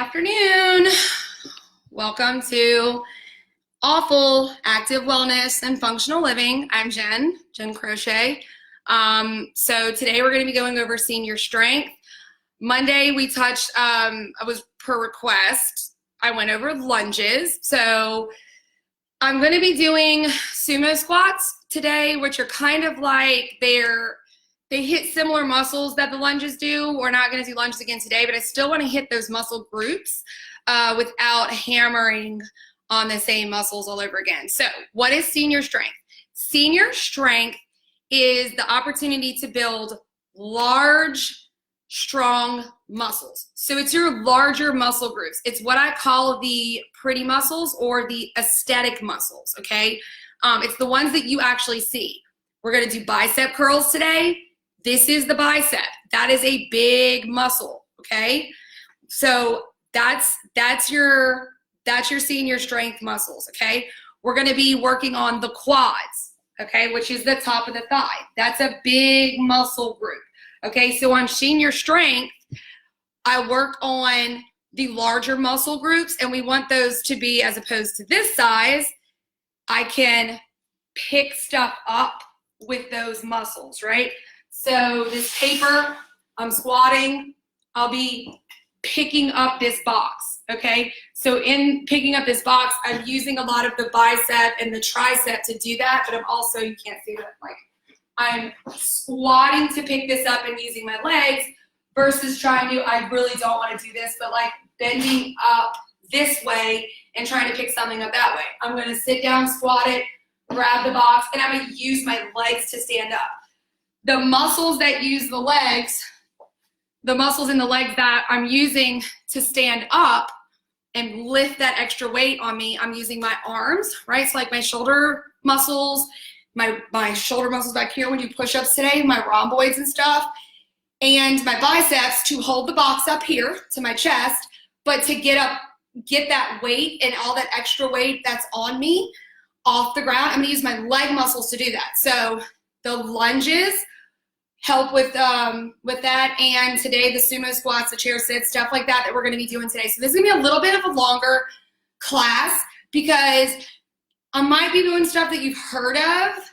afternoon. Welcome to Awful Active Wellness and Functional Living. I'm Jen Crochet. So today we're going to be going over senior strength. Monday we touched, I was per request, I went over lunges. So I'm going to be doing sumo squats today, which are kind of like they hit similar muscles that the lunges do. We're not going to do lunges again today, but I still want to hit those muscle groups without hammering on the same muscles all over again. So what is senior strength? Senior strength is the opportunity to build large, strong muscles. So it's your larger muscle groups. It's what I call the pretty muscles or the aesthetic muscles, okay? It's the ones that you actually see. We're going to do bicep curls today. This is the bicep. That is a big muscle, okay? So that's your senior strength muscles, okay? We're going to be working on the quads, okay, which is the top of the thigh. That's a big muscle group, okay? So on senior strength, I work on the larger muscle groups, and we want those to be, as opposed to this size, I can pick stuff up with those muscles, right? So this paper, I'm squatting, I'll be picking up this box, okay? So in picking up this box, I'm using a lot of the bicep and the tricep to do that, but I'm also, you can't see that, like, I'm squatting to pick this up and using my legs versus trying to, I really don't want to do this, but like bending up this way and trying to pick something up that way. I'm going to sit down, squat it, grab the box, and I'm going to use my legs to stand up. The muscles that use the legs, the muscles in the legs that I'm using to stand up and lift that extra weight on me, I'm using my arms, right? So like my shoulder muscles, my shoulder muscles back here when you push-ups today, my rhomboids and stuff, and my biceps to hold the box up here to my chest, but to get that weight and all that extra weight that's on me off the ground, I'm gonna use my leg muscles to do that. So the lunges help with that, and today the sumo squats, the chair sits, stuff like that we're going to be doing today. So this is going to be a little bit of a longer class because I might be doing stuff that you've heard of.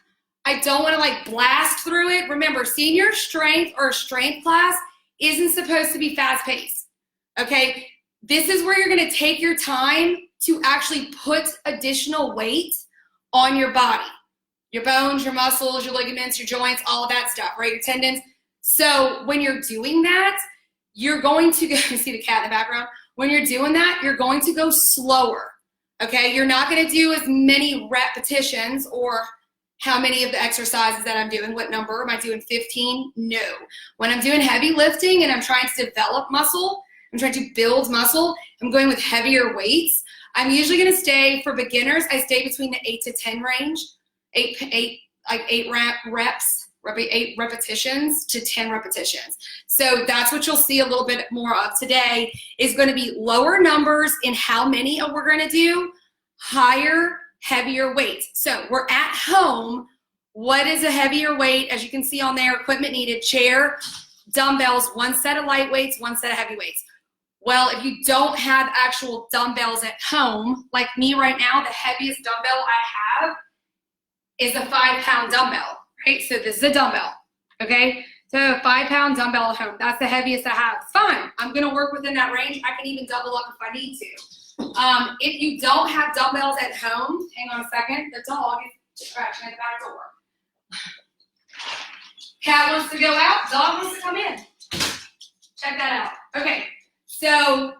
I don't want to like blast through it. Remember, senior strength or strength class isn't supposed to be fast paced, okay? This is where you're going to take your time to actually put additional weight on your body. Your bones, your muscles, your ligaments, your joints, all of that stuff, right? Your tendons. So when you're doing that, you're going to go, you see the cat in the background? When you're doing that, you're going to go slower, okay? You're not going to do as many repetitions or how many of the exercises that I'm doing. What number? Am I doing 15? No. When I'm doing heavy lifting and I'm trying to develop muscle, I'm trying to build muscle, I'm going with heavier weights. I'm usually going to stay, for beginners, I stay between the 8 to 10 range. 8 repetitions to 10 repetitions. So that's what you'll see a little bit more of today is going to be lower numbers in how many we're going to do, higher, heavier weights. So we're at home. What is a heavier weight? As you can see on there, equipment needed, chair, dumbbells, one set of light weights, one set of heavy weights. Well, if you don't have actual dumbbells at home, like me right now, the heaviest dumbbell I have is a 5-pound dumbbell, right? So this is a dumbbell, okay? So a 5-pound dumbbell at home, that's the heaviest I have. Fine, I'm gonna work within that range. I can even double up if I need to. If you don't have dumbbells at home, hang on a second, the dog is scratching at the back door. Cat wants to go out, dog wants to come in. Check that out. Okay, so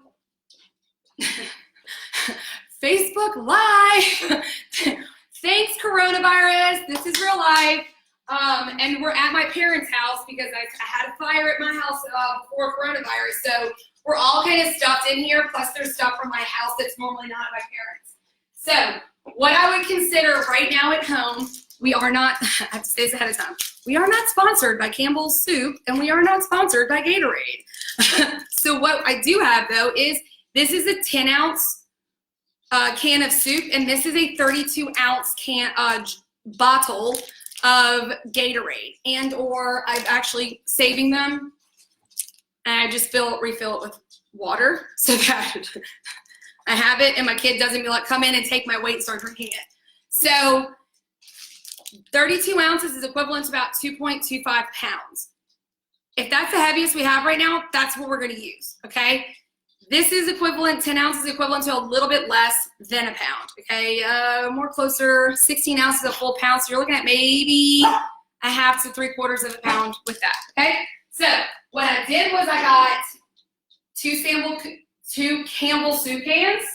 Facebook Live. Thanks, coronavirus. This is real life. And we're at my parents' house because I had a fire at my house before coronavirus. So we're all kind of stuffed in here, plus there's stuff from my house that's normally not at my parents'. So what I would consider right now at home, we are not, I have to say this ahead of time, we are not sponsored by Campbell's Soup, and we are not sponsored by Gatorade. So what I do have, though, is this is a 10-ounce can of soup, and this is a 32-ounce bottle of Gatorade, and or I'm actually saving them and I just refill it with water so that I have it and my kid doesn't be like, come in and take my weight and start drinking it. So 32 ounces is equivalent to about 2.25 pounds. If that's the heaviest we have right now, that's what we're gonna use, okay? This is equivalent, 10 ounces equivalent to a little bit less than a pound, okay? More closer, 16 ounces, a full pound. So you're looking at maybe a half to 3/4 of a pound with that, okay? So what I did was I got two Campbell soup cans,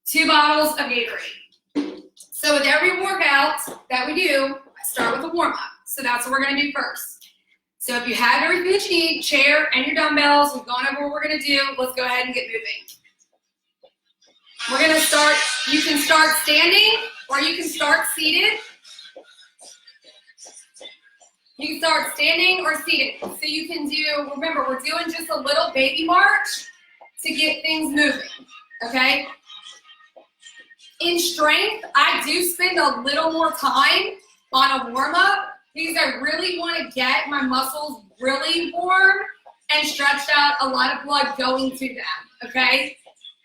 2 bottles of Gatorade. So with every workout that we do, I start with a warm-up. So that's what we're gonna do first. So if you have everything that you need, chair and your dumbbells, we've gone over what we're gonna do, let's go ahead and get moving. We're gonna start, you can start standing or you can start seated. You can start standing or seated. So you can do, remember, we're doing just a little baby march to get things moving, okay? In strength, I do spend a little more time on a warm-up because I really want to get my muscles really warm and stretched out, a lot of blood going to them, okay,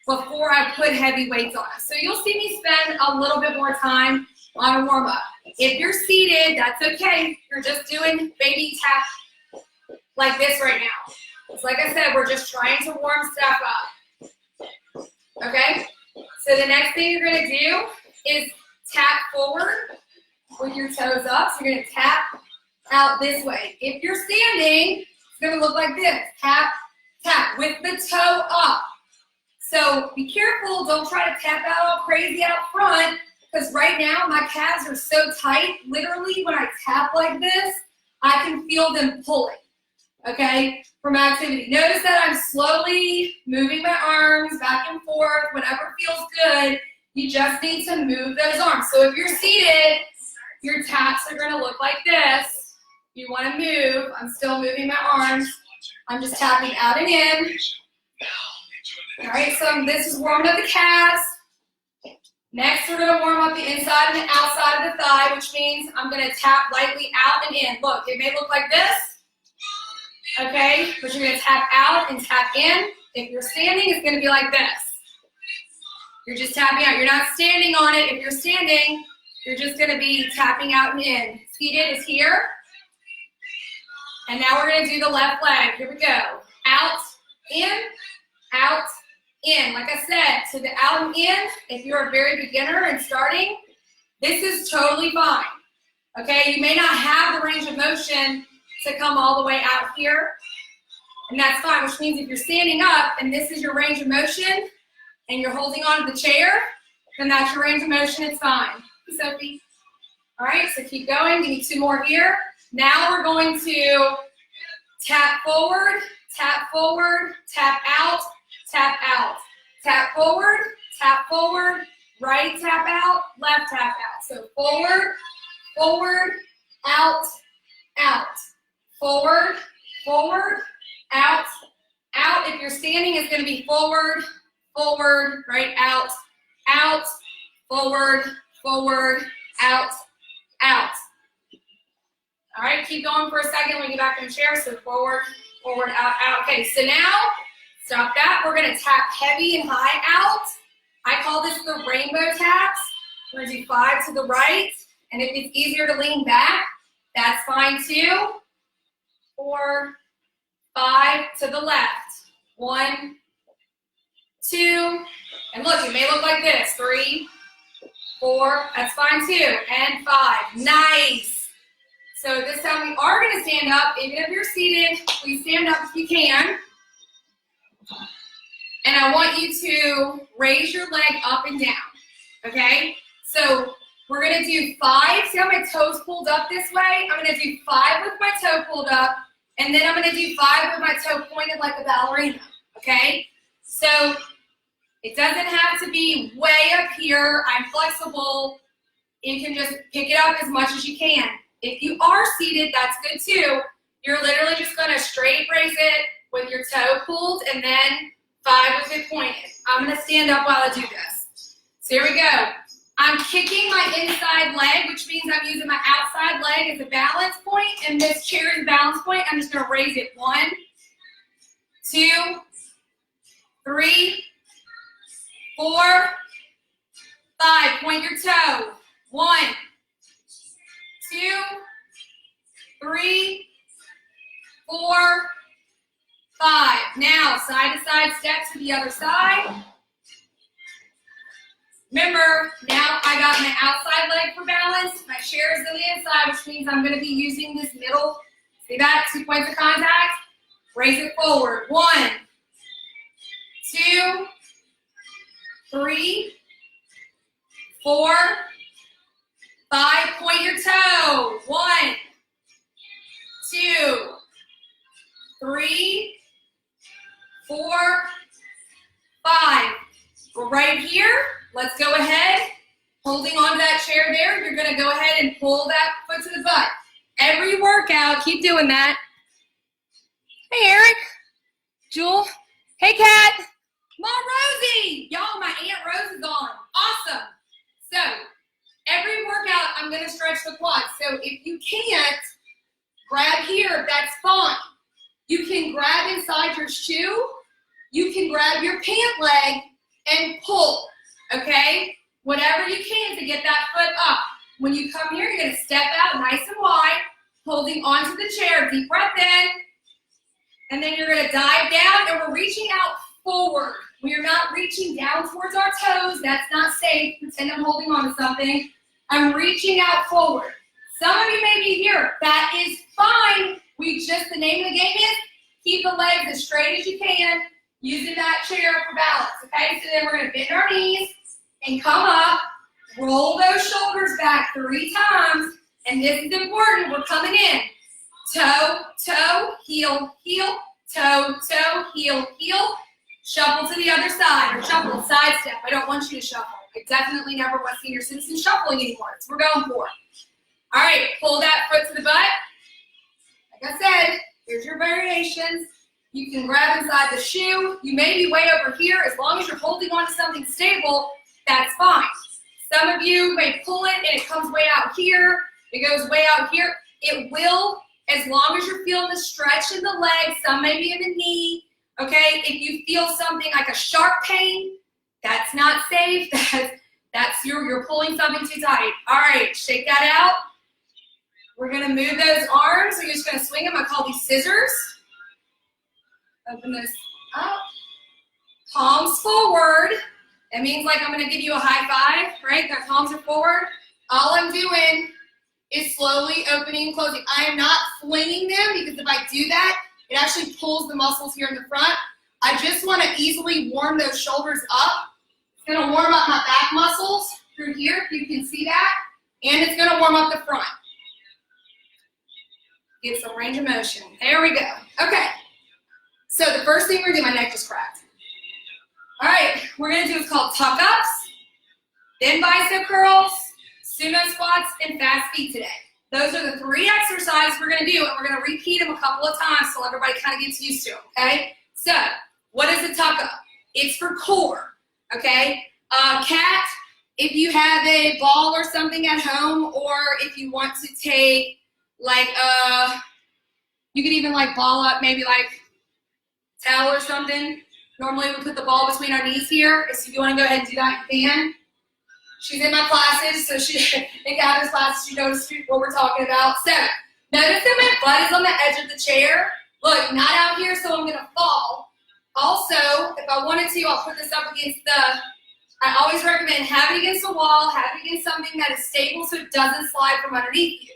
before I put heavy weights on them. So you'll see me spend a little bit more time on a warm-up. If you're seated, that's okay. You're just doing baby tap like this right now. It's like I said, we're just trying to warm stuff up, okay? So the next thing you're gonna do is tap forward with your toes up. So you're gonna tap out this way. If you're standing, it's gonna look like this. Tap, tap with the toe up. So be careful, don't try to tap out all crazy out front, because right now my calves are so tight, literally when I tap like this, I can feel them pulling, okay, from activity. Notice that I'm slowly moving my arms back and forth, whatever feels good. You just need to move those arms. So if you're seated, your taps are gonna look like this. You wanna move, I'm still moving my arms. I'm just tapping out and in. All right, so this is warming up the calves. Next, we're gonna warm up the inside and the outside of the thigh, which means I'm gonna tap lightly out and in. Look, it may look like this, okay? But you're gonna tap out and tap in. If you're standing, it's gonna be like this. You're just tapping out. You're not standing on it. If you're standing, you're just gonna be tapping out and in. Seated is here. And now we're gonna do the left leg. Here we go. Out, in, out, in. Like I said, to the out and in, if you're a very beginner and starting, this is totally fine. Okay, you may not have the range of motion to come all the way out here, and that's fine, which means if you're standing up and this is your range of motion and you're holding on to the chair, then that's your range of motion, it's fine. Sophie. All right, so keep going, give me 2 more here. Now we're going to tap forward, tap out, tap out. Tap forward, right tap out, left tap out. So forward, out, out. Forward, out, out. If you're standing, it's gonna be forward, right, out, forward, out, out. All right, keep going for a second. We get back in the chair. So forward, out, out. Okay, so now, stop that. We're gonna tap heavy and high out. I call this the rainbow taps. We're gonna do 5 to the right. And if it's easier to lean back, that's fine too. 4, 5 to the left. 1, 2, and look, it may look like this. 3, 4, that's fine too. And 5, nice. So this time we are gonna stand up. Even if you're seated, please stand up if you can. And I want you to raise your leg up and down, okay? So we're gonna do 5. See how my toes pulled up this way? I'm gonna do 5 with my toe pulled up, and then I'm gonna do 5 with my toe pointed like a ballerina, okay? So it doesn't have to be way up here. I'm flexible. You can just pick it up as much as you can. If you are seated, that's good too. You're literally just gonna straight raise it with your toe pulled, and then 5 with it pointed. I'm gonna stand up while I do this. So here we go. I'm kicking my inside leg, which means I'm using my outside leg as a balance point, and this chair is a balance point. I'm just gonna raise it 1, 2, 3, 4, 5. Point your toe. 1, 2, 3, 4, 5. Now, side to side steps to the other side. Remember, now I got my outside leg for balance. My chair is on the inside, which means I'm going to be using this middle. See that? 2 points of contact. Raise it forward. 1, 2, 3, 4, 5. Point your toe. 1, 2, 3, 4, 5. We're right here. Let's go ahead. Holding on to that chair there, you're going to go ahead and pull that foot to the butt. Every workout, keep doing that. Hey, Eric. Jewel. Hey, Kat. Mom Rosie. Y'all, my Aunt Rose is on. Awesome. So, every workout, I'm going to stretch the quads. So, if you can't grab here, that's fine. You can grab inside your shoe. You can grab your pant leg and pull, okay? Whatever you can to get that foot up. When you come here, you're going to step out nice and wide, holding onto the chair. Deep breath in. And then you're going to dive down, and we're reaching out forward. We are not reaching down towards our toes. That's not safe. Pretend I'm holding on to something. I'm reaching out forward. Some of you may be here. That is fine. The name of the game is keep the legs as straight as you can, using that chair for balance, okay? So then we're going to bend our knees and come up, roll those shoulders back 3 times, and this is important. We're coming in. Toe, toe, heel, heel, toe, toe, heel, heel. Shuffle to the other side, or shuffle, side step. I don't want you to shuffle. I definitely never want senior citizens shuffling anymore. That's what we're going for. All right, pull that foot to the butt. Like I said, here's your variations. You can grab inside the shoe. You may be way over here. As long as you're holding on to something stable, that's fine. Some of you may pull it and it comes way out here. It goes way out here. It will, as long as you're feeling the stretch in the leg. Some may be in the knee. Okay, if you feel something like a sharp pain, that's not safe. That's you're pulling something too tight. All right, shake that out. We're gonna move those arms. We're just gonna swing them. I call these scissors. Open this up. Palms forward. That means like I'm gonna give you a high five, right? The palms are forward. All I'm doing is slowly opening and closing. I am not flinging them because if I do that, it actually pulls the muscles here in the front. I just want to easily warm those shoulders up. It's going to warm up my back muscles through here, if you can see that. And it's going to warm up the front. Get some range of motion. There we go. Okay. So the first thing we're doing, my neck just cracked. All right, we're going to do is called tuck-ups, then bicep curls, sumo squats, and fast feet today. Those are the 3 exercises we're going to do, and we're going to repeat them a couple of times so everybody kind of gets used to them, okay? So, what is a tuck-up? It's for core, okay? Cat, if you have a ball or something at home, or if you want to take, like, you could even, like, ball up maybe, like, towel or something. Normally, we put the ball between our knees here. So if you want to go ahead and do that, you can. She's in my classes, so in Gavin's classes, she knows what we're talking about. So, notice that my butt is on the edge of the chair. Look, not out here, so I'm going to fall. Also, if I wanted to, I'll put this up against I always recommend have it against a wall, have it against something that is stable so it doesn't slide from underneath you.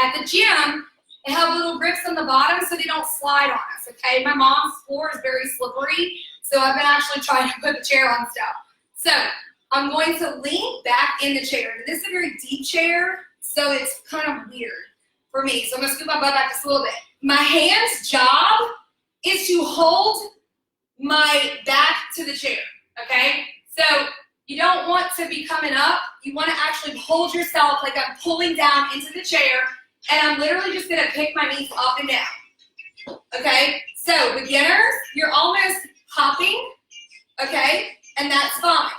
At the gym, they have little grips on the bottom so they don't slide on us, okay? My mom's floor is very slippery, so I've been actually trying to put the chair on stuff. So, I'm going to lean back in the chair. This is a very deep chair, so it's kind of weird for me. So I'm going to scoop my butt back just a little bit. My hand's job is to hold my back to the chair, okay? So you don't want to be coming up. You want to actually hold yourself like I'm pulling down into the chair, and I'm literally just going to pick my knees up and down, okay? So beginners, you're almost hopping, okay? And that's fine.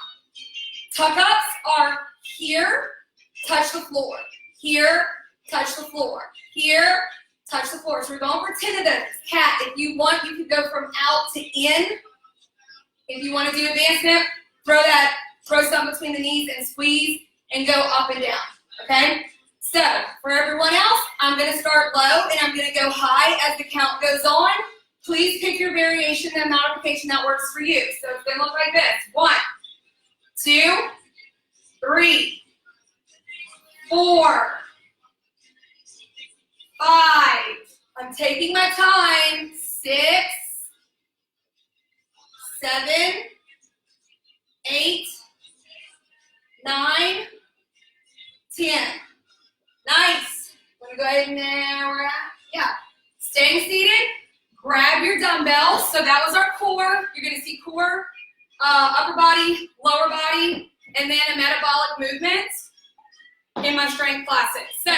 Tuck-ups are here, touch the floor. Here, touch the floor. Here, touch the floor. So we're going for 10 of those. Cat, if you want, you can go from out to in. If you want to do advancement, throw some between the knees and squeeze and go up and down, okay? So for everyone else, I'm going to start low and I'm going to go high as the count goes on. Please pick your variation and modification that works for you. So it's going to look like this. 1, 2, 3, 4, 5. I'm taking my time. 6, 7, 8, 9, 10. Nice. I'm going to go ahead and now, staying seated. Grab your dumbbells. So that was our core. You're going to see core, upper body, lower body, and then a metabolic movement in my strength classes. So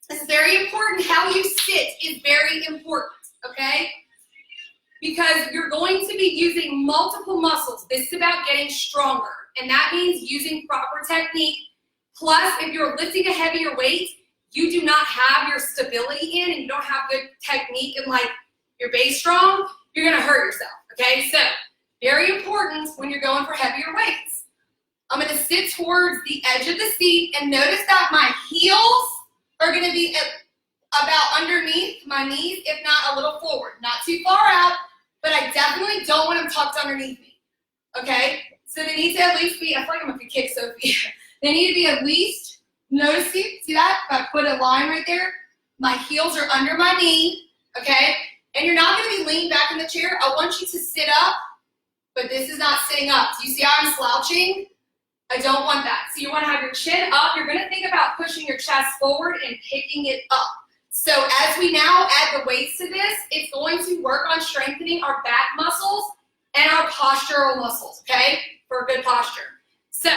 this is very important. How you sit is very important, okay? Because you're going to be using multiple muscles. This is about getting stronger, and that means using proper technique. Plus, if you're lifting a heavier weight, you do not have your stability in and you don't have good technique and like your base strong, you're gonna hurt yourself, okay? So, very important when you're going for heavier weights. I'm gonna sit towards the edge of the seat and notice that my heels are gonna be about underneath my knees, if not a little forward. Not too far out, but I definitely don't want them tucked underneath me, okay? So they need to at least be, I feel like I'm gonna kick Sophie. They need to be at least, notice, see that? If I put a line right there, my heels are under my knee, okay? And you're not gonna be leaning back in the chair. I want you to sit up, but this is not sitting up. Do you see how I'm slouching? I don't want that. So you wanna have your chin up. You're gonna think about pushing your chest forward and picking it up. So as we now add the weights to this, it's going to work on strengthening our back muscles and our postural muscles, okay? For good posture. So,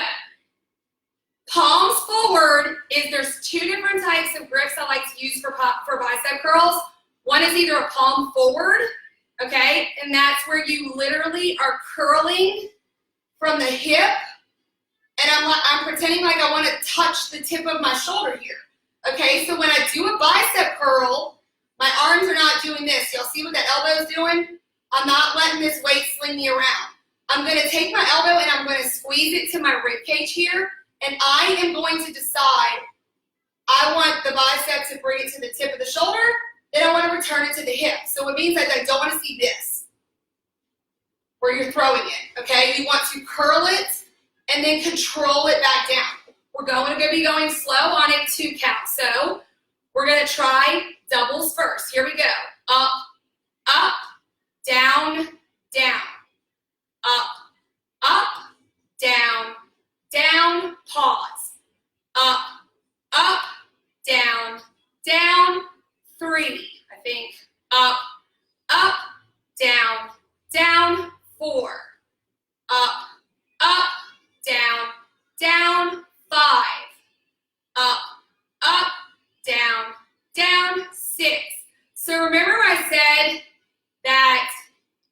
palms forward there's 2 different types of grips I like to use for bicep curls. One is either a palm forward, okay? And that's where you literally are curling from the hip, and I'm pretending like I want to touch the tip of my shoulder here. Okay, so when I do a bicep curl, my arms are not doing this. Y'all see what that elbow is doing? I'm not letting this weight sling me around. I'm going to take my elbow and I'm going to squeeze it to my rib cage here, and I am going to decide I want the bicep to bring it to the tip of the shoulder, then I want to return it to the hip. So it means that I don't want to see this, where you're throwing it, okay? You want to curl it and then control it back down. We're going to be going slow on it 2 counts. So we're going to try doubles first. Here we go. Up, up, down, down. Up, up, down, down, pause. Up, up, down, down, 3, I think. Up, up, down, down, 4. Up, up, down, down, 5. Up, up, down, down, 6. So remember I said that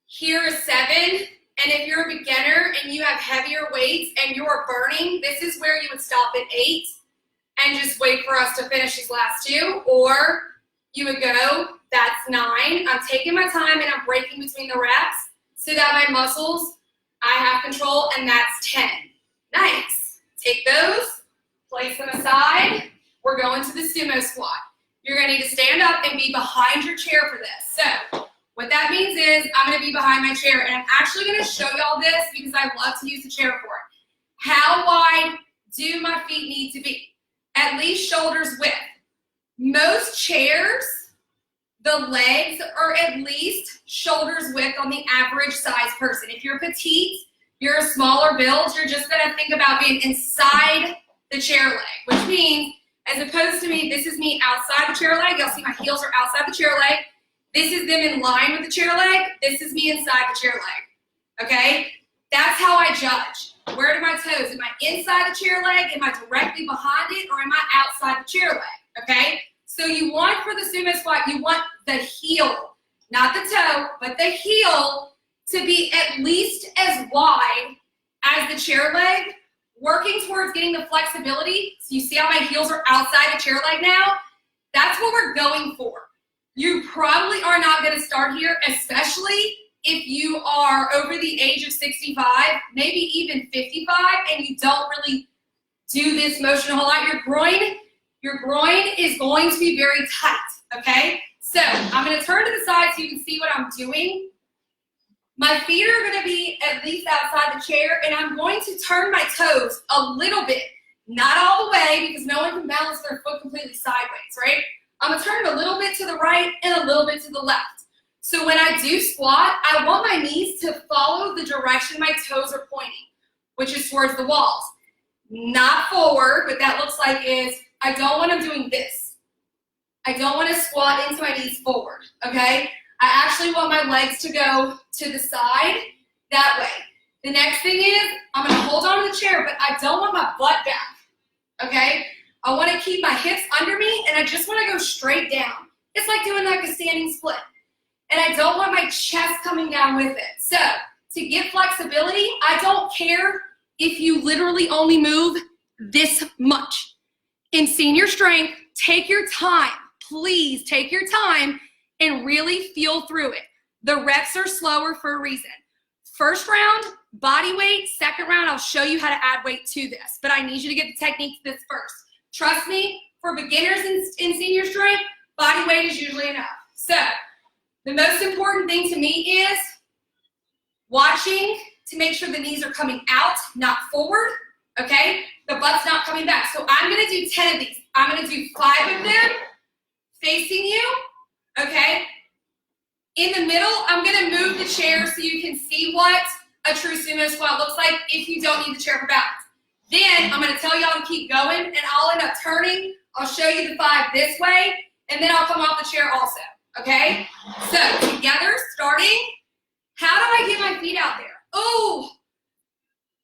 here is 7, and if you're a beginner and you have heavier weights and you're burning, this is where you would stop at 8 and just wait for us to finish these last 2, or you would go, that's 9. I'm taking my time and I'm breaking between the reps so that my muscles, I have control, and that's 10. Nice. Take those, place them aside. We're going to the sumo squat. You're going to need to stand up and be behind your chair for this. So what that means is I'm going to be behind my chair, and I'm actually going to show y'all this because I love to use the chair for it. How wide do my feet need to be? At least shoulders width. Most chairs, the legs are at least shoulders width on the average size person. If you're petite, you're a smaller build, you're just going to think about being inside the chair leg, which means, as opposed to me, this is me outside the chair leg. You'll see my heels are outside the chair leg. This is them in line with the chair leg. This is me inside the chair leg, okay? That's how I judge. Where are my toes? Am I inside the chair leg? Am I directly behind it? Or am I outside the chair leg, okay? So you want, for the sumo squat, you want the heel, not the toe, but the heel to be at least as wide as the chair leg, working towards getting the flexibility. So you see how my heels are outside the chair leg now? That's what we're going for. You probably are not going to start here, especially if you are over the age of 65, maybe even 55, and you don't really do this motion a whole lot. Your groin is going to be very tight, okay? So I'm going to turn to the side so you can see what I'm doing. My feet are going to be at least outside the chair, and I'm going to turn my toes a little bit, not all the way because no one can balance their foot completely sideways, right? I'm going to turn it a little bit to the right and a little bit to the left. So when I do squat, I want my knees to follow the direction my toes are pointing, which is towards the walls. Not forward, what that looks like is I don't want them doing this. I don't want to squat into my knees forward, okay? I actually want my legs to go to the side that way. The next thing is I'm going to hold on to the chair, but I don't want my butt back, okay? I want to keep my hips under me, and I just want to go straight down. It's like doing like a standing split. And I don't want my chest coming down with it. So to get flexibility, I don't care if you literally only move this much. In senior strength, take your time. Please take your time and really feel through it. The reps are slower for a reason. First round, body weight. Second round, I'll show you how to add weight to this. But I need you to get the technique to this first. Trust me, for beginners in senior strength, body weight is usually enough. So the most important thing to me is watching to make sure the knees are coming out, not forward, okay? The butt's not coming back. So I'm gonna do 10 of these. I'm gonna do 5 of them facing you, okay? In the middle, I'm gonna move the chair so you can see what a true sumo squat looks like if you don't need the chair for balance. Then I'm gonna tell y'all to keep going, and I'll end up turning. I'll show you the 5 this way, and then I'll come off the chair also, okay? So together, starting, how do I get my feet out there? Oh,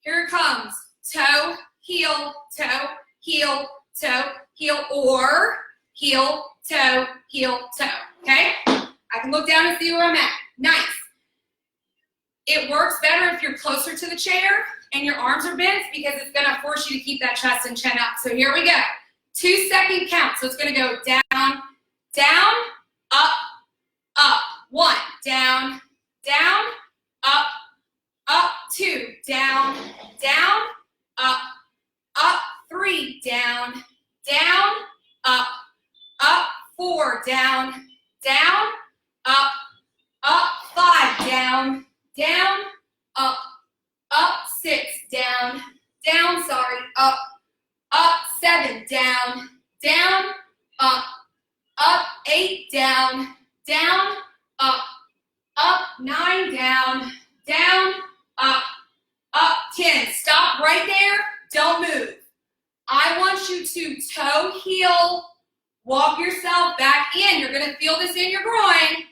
here it comes. Toe, heel, toe, heel, toe, heel, or heel, toe, okay? I can look down and see where I'm at. Nice. It works better if you're closer to the chair and your arms are bent because it's gonna force you to keep that chest and chin up. So here we go. 2-second count. So it's gonna go down, down, up, up. 1, down, down, up, up. 2, down, down, up, up. 3, down, down, up, up. 4, down, down, up, up. 5, down, down, up, up. 6, down, down, up, up. 7, down, down, up, up. 8, down, down, up, up. 9, down, down, up, up. 10, stop right there, don't move. I want you to toe, heel, walk yourself back in. You're gonna feel this in your groin.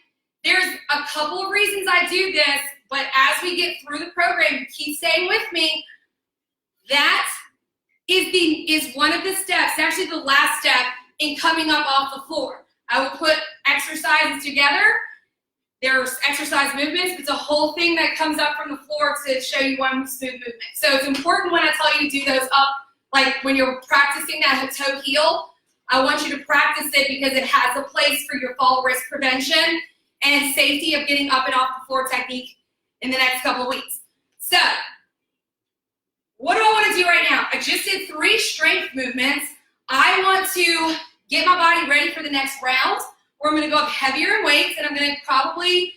There's a couple of reasons I do this, but as we get through the program, you keep staying with me. That is one of the steps, actually the last step in coming up off the floor. I will put exercises together. There's exercise movements. It's a whole thing that comes up from the floor to show you one smooth movement. So it's important when I tell you to do those up, like when you're practicing that toe heel, I want you to practice it because it has a place for your fall risk prevention and safety of getting up and off the floor technique in the next couple of weeks. So, what do I want to do right now? I just did 3 strength movements. I want to get my body ready for the next round, where I'm going to go up heavier in weights, and I'm going to probably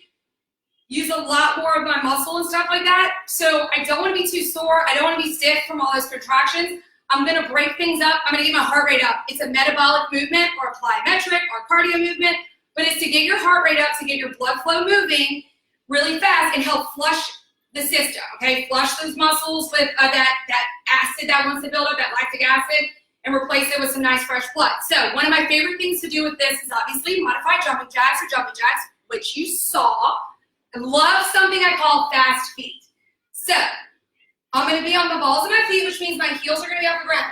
use a lot more of my muscle and stuff like that. So I don't want to be too sore. I don't want to be stiff from all those contractions. I'm going to break things up. I'm going to get my heart rate up. It's a metabolic movement or a plyometric or cardio movement, but it's to get your heart rate up, to get your blood flow moving really fast and help flush the system, okay? Flush those muscles with that acid that wants to build up, that lactic acid, and replace it with some nice fresh blood. So one of my favorite things to do with this is obviously modified jumping jacks or jumping jacks, which you saw. I love something I call fast feet. So I'm going to be on the balls of my feet, which means my heels are going to be off the ground.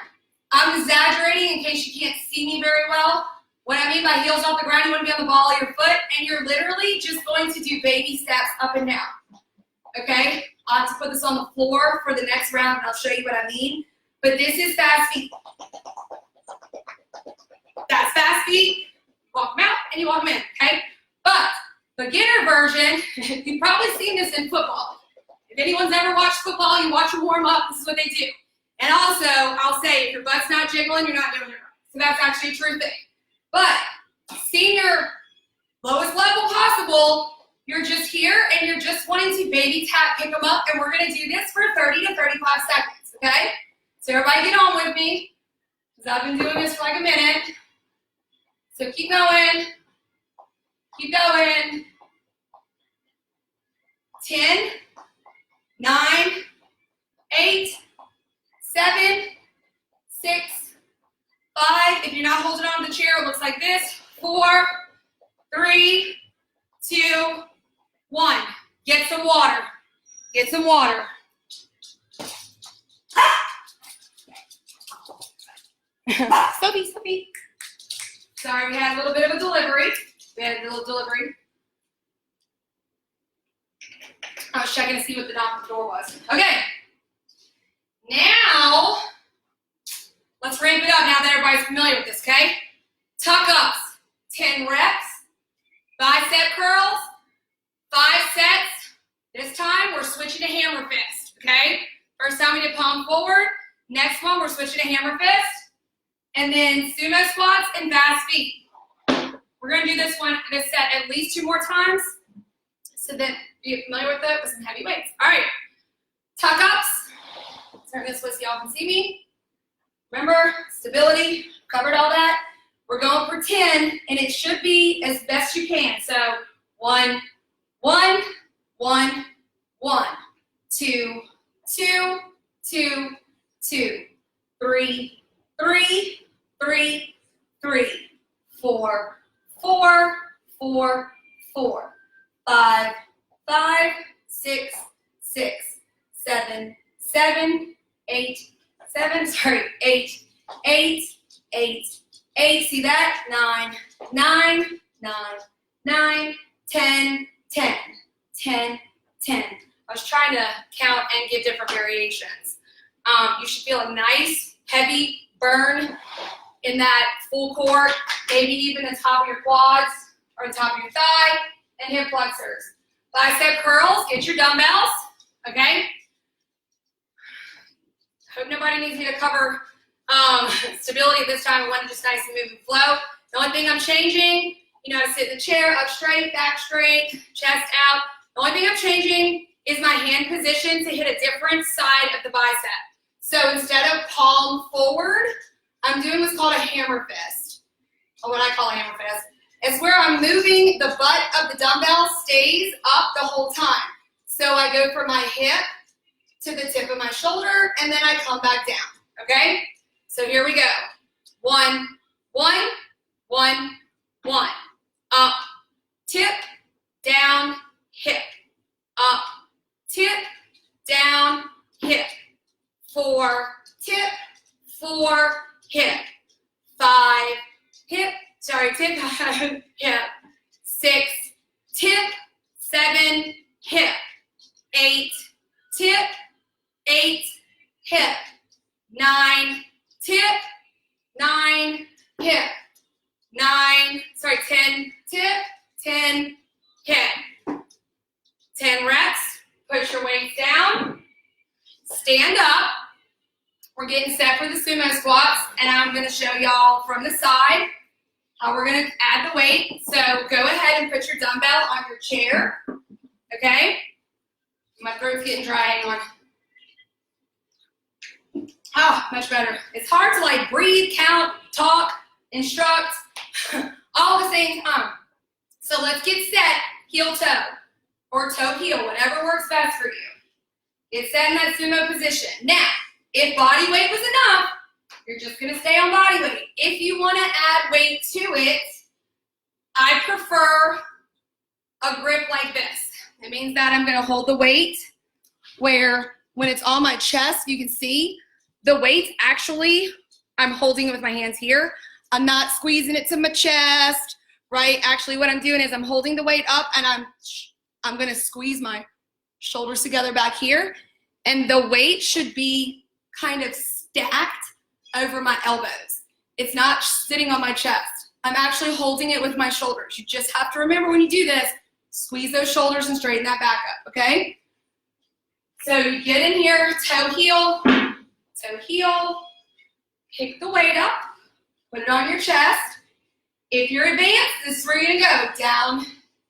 I'm exaggerating in case you can't see me very well. What I mean by heels off the ground, you want to be on the ball of your foot, and you're literally just going to do baby steps up and down. Okay? I'll have to put this on the floor for the next round, and I'll show you what I mean. But this is fast feet. That's fast feet. walk them out and you walk them in, okay? But beginner version, you've probably seen this in football. If anyone's ever watched football, you watch them warm up, this is what they do. And also, I'll say, if your butt's not jiggling, you're not doing it right. So that's actually a true thing. But senior, lowest level possible, you're just here and you're just wanting to baby tap, pick them up, and we're gonna do this for 30 to 35 seconds, okay? So everybody get on with me, because I've been doing this for like a minute. So keep going, keep going. 10, 9, 8, 7, 6, 5. If you're not holding on to the chair, it looks like this. 4, 3, 2, 1. Get some water. Get some water. Sophie. Sorry, we had a little bit of a delivery. I was checking to see what the knock on the door was. Okay. Now, let's ramp it up now that everybody's familiar with this, okay? Tuck ups, 10 reps. Bicep curls, 5 sets. This time, we're switching to hammer fist, okay? First time we did palm forward. Next one, we're switching to hammer fist. And then sumo squats and fast feet. We're gonna do this set at least 2 more times so that you're familiar with it with some heavy weights. All right, tuck ups. Turn this way so y'all can see me. Remember, stability, covered all that. We're going for 10, and it should be as best you can. So 1, 1, 1, 1, 2, 2, 2, 2, 3, 3, 3, 3, 4, 4, 4, 4, 5, 5, 6, 6, 7, 7, 8, 7, 8, 8, 8, 8, see that? 9, 9, 9, 9, 10, 10, 10, 10. I was trying to count and give different variations. You should feel a nice, heavy burn in that full core, maybe even the top of your quads or the top of your thigh and hip flexors. Bicep curls, get your dumbbells, okay? Hope nobody needs me to cover stability this time. I want to just nice and move and flow. The only thing I'm changing, you know, I sit in the chair, up straight, back straight, chest out. The only thing I'm changing is my hand position to hit a different side of the bicep. So instead of palm forward, I'm doing what's called a hammer fist, or what I call a hammer fist. It's where I'm moving the butt of the dumbbell stays up the whole time. So I go from my hip to the tip of my shoulder, and then I come back down, okay? So here we go. 1, 1, 1, 1. Up, tip, down, hip. Up, tip, down, hip. 4, tip, 4, hip. 5, hip, tip, hip. 6, tip, 7, hip. 8, tip, 8, hip. 9, tip, 9, hip. 10, tip, 10, hip. 10 reps, push your weights down, stand up. We're getting set for the sumo squats, and I'm gonna show y'all from the side how we're gonna add the weight. So go ahead and put your dumbbell on your chair, okay? My throat's getting dry, hang on. Oh, much better. It's hard to like breathe, count, talk, instruct, all at the same time. So let's get set, heel toe, or toe heel, whatever works best for you. Get set in that sumo position. Now, if body weight was enough, you're just gonna stay on body weight. If you wanna add weight to it, I prefer a grip like this. It means that I'm gonna hold the weight where when it's on my chest, you can see the weight actually, I'm holding it with my hands here. I'm not squeezing it to my chest, right? Actually, what I'm doing is I'm holding the weight up and I'm gonna squeeze my shoulders together back here. And the weight should be kind of stacked over my elbows. It's not sitting on my chest. I'm actually holding it with my shoulders. You just have to remember when you do this, squeeze those shoulders and straighten that back up, okay? So you get in here, toe heel, pick the weight up, put it on your chest. If you're advanced, this is where you're gonna go. Down,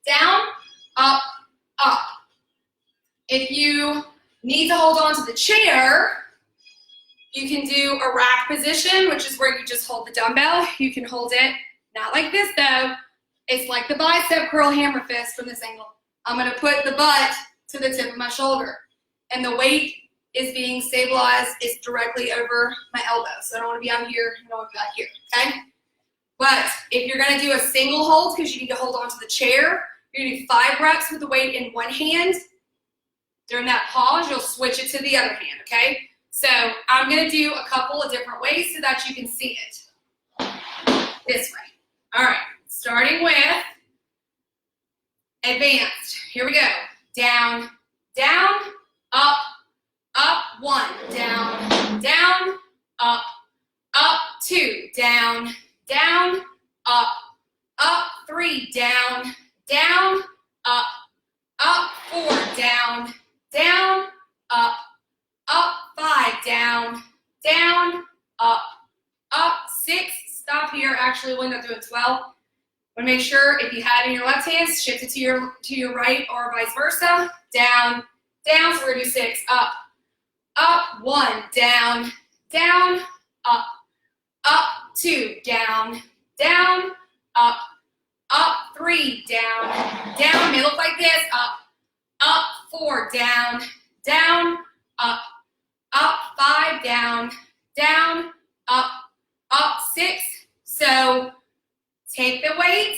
down, up, up. If you need to hold on to the chair, you can do a rack position, which is where you just hold the dumbbell. You can hold it, not like this though. It's like the bicep curl hammer fist from this angle. I'm gonna put the butt to the tip of my shoulder. And the weight is being stabilized, it's directly over my elbow. So I don't wanna be on here, I don't wanna be back here, okay? But if you're gonna do a single hold, because you need to hold on to the chair, you're gonna do 5 reps with the weight in one hand. During that pause, you'll switch it to the other hand, okay? So I'm gonna do a couple of different ways so that you can see it. This way. All right, starting with advanced. Here we go. Down, down, up, up, 1. Down, down, up, up, 2. Down, down, up, up, 3. Down, down, up, up, 4. Down, down, up, up, 5. Down, down, up, up, 6. Stop here. Actually, we'll end up doing 12. Want to make sure if you had it in your left hand, shift it to your right or vice versa. Down, down. So we're gonna do 6. Up, up, 1. Down, down, up, up, 2. Down, down, up, up, 3. Down, down. May look like this. Up, up, 4. Down, down, up, up, 5. Down, down, up, up, 6. So take the weight,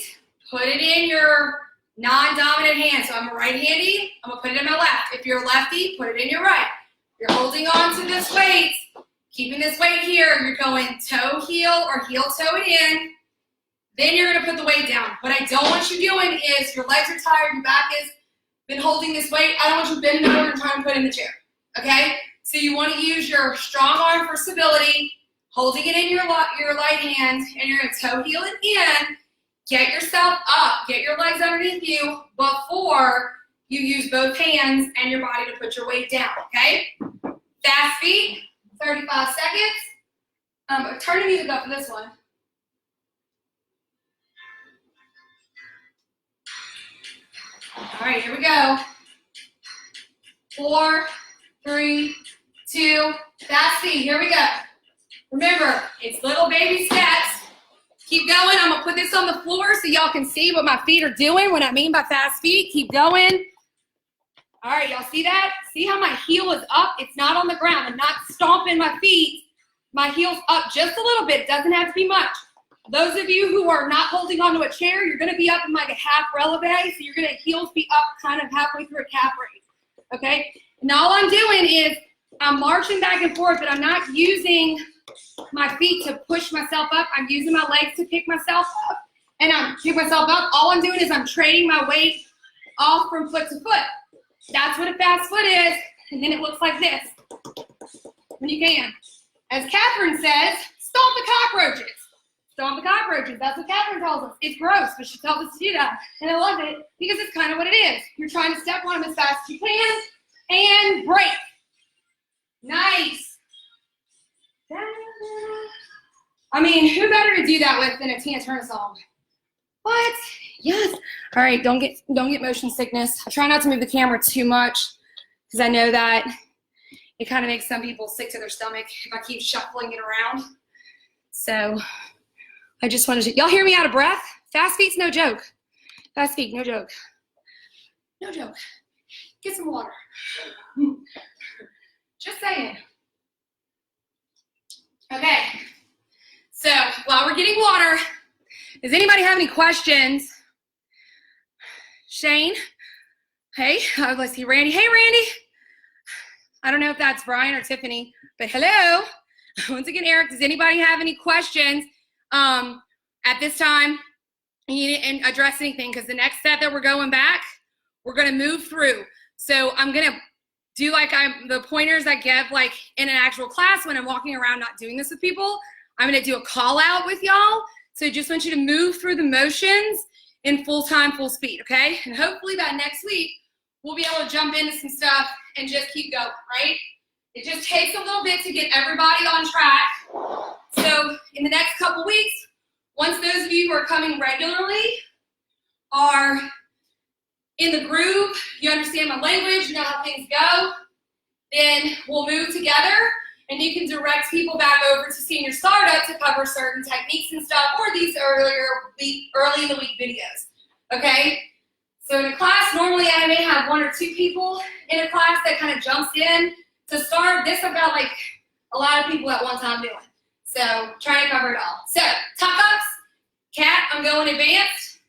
put it in your non-dominant hand. So I'm a right-handy, I'm gonna put it in my left. If you're a lefty, put it in your right. You're holding on to this weight, keeping this weight here. You're going toe heel or heel toe it in. Then you're gonna put the weight down. What I don't want you doing is your legs are tired, your back has been holding this weight. I don't want you bending over and trying to put it in the chair, okay? So you wanna use your strong arm for stability, holding it in your right hand, and you're gonna toe heel it in. Get yourself up, get your legs underneath you before you use both hands and your body to put your weight down, okay? Fast feet, 35 seconds. Turn the music up for this one. All right, here we go. 4, 3, 2, fast feet, here we go. Remember, it's little baby steps. Keep going. I'm going to put this on the floor so y'all can see what my feet are doing. What I mean by fast feet. Keep going. All right, y'all see that? See how my heel is up? It's not on the ground. I'm not stomping my feet. My heel's up just a little bit. It doesn't have to be much. Those of you who are not holding onto a chair, you're going to be up in like a half releve. So you're going to heels be up kind of halfway through a calf raise. Okay? And all I'm doing is I'm marching back and forth, but I'm not using my feet to push myself up. I'm using my legs to pick myself up, and I'm picking myself up. All I'm doing is I'm trading my weight off from foot to foot. That's what a fast foot is, and then it looks like this when you can. As Catherine says, stomp the cockroaches. Stomp the cockroaches. That's what Catherine tells us. It's gross, but she tells us to do that, and I love it because it's kind of what it is. You're trying to step on them as fast as you can, and break. Nice. I mean, who better to do that with than a Tina Turner song? What? Yes. All right, don't get motion sickness. I try not to move the camera too much because I know that it kind of makes some people sick to their stomach if I keep shuffling it around. So I just wanted to, y'all hear me out of breath? Fast feet's no joke. Fast feet, no joke. No joke. Get some water. Just saying. Okay, so while we're getting water, does anybody have any questions? Shane? Hey, let's see, Randy. Hey, Randy. I don't know if that's Brian or Tiffany, but hello. Once again, Eric, does anybody have any questions at this time? And address anything, because the next set that we're going back, we're going to move through. So I'm going to do like the pointers I give like in an actual class when I'm walking around not doing this with people. I'm going to do a call out with y'all. So just want you to move through the motions in full time, full speed, okay? And hopefully by next week, we'll be able to jump into some stuff and just keep going, right? It just takes a little bit to get everybody on track. So in the next couple weeks, once those of you who are coming regularly are in the groove, you understand my language, you know how things go, then we'll move together and you can direct people back over to Senior Startup to cover certain techniques and stuff, or these early in the week videos, okay? So in a class, normally I may have 1 or 2 people in a class that kind of jumps in. To start this, I've got like a lot of people at one time doing. So trying to cover it all. So tuck-ups, cat, I'm going advanced.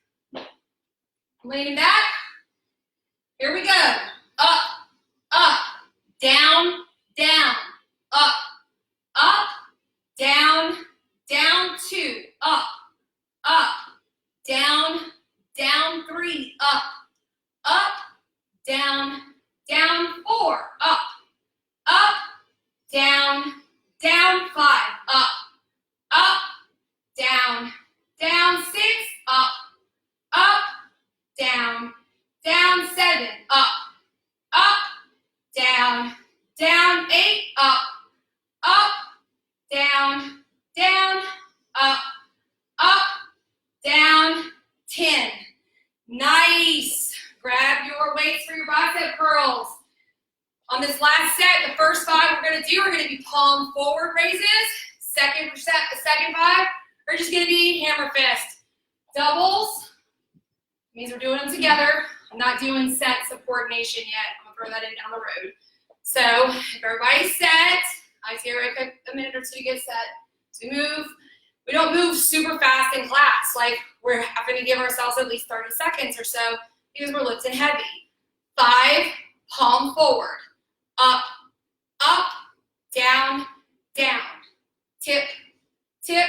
Leaning back. Here we go. Up, up, down, down, up, up, down, down 2, up, up, down, down 3, up, up, down, down 4, up, up, down, down 5, up, up, down, down 6, up, up, down, down 7, up, up, down, down 8, up, up, down, down, up, up, down 10. Nice. Grab your weights for your bicep curls. On this last set, the first 5 we're going to do are going to be palm forward raises. The second 5 are just going to be hammer fist. Doubles means we're doing them together. I'm not doing sets of coordination yet. I'm going to throw that in down the road. So if everybody's set, I take a minute or 2 to get set. So we don't move super fast in class. Like we're having to give ourselves at least 30 seconds or so because we're lifting heavy. 5, palm forward. Up, up, down, down. Tip, tip,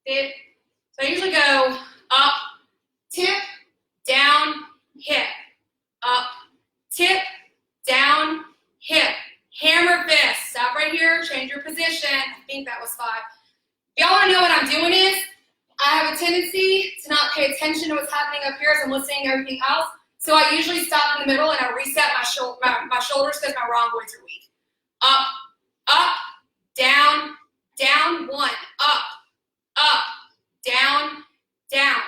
tip. So I usually go up, tip, down, hip. Up, tip, down, hip. Hammer fist. Stop right here. Change your position. I think that was 5. Y'all want to know what I'm doing is, I have a tendency to not pay attention to what's happening up here as I'm listening to everything else. So I usually stop in the middle and I reset my shoulders because my rhomboids are weak. Up, up, down, down 1. Up, up, down, down.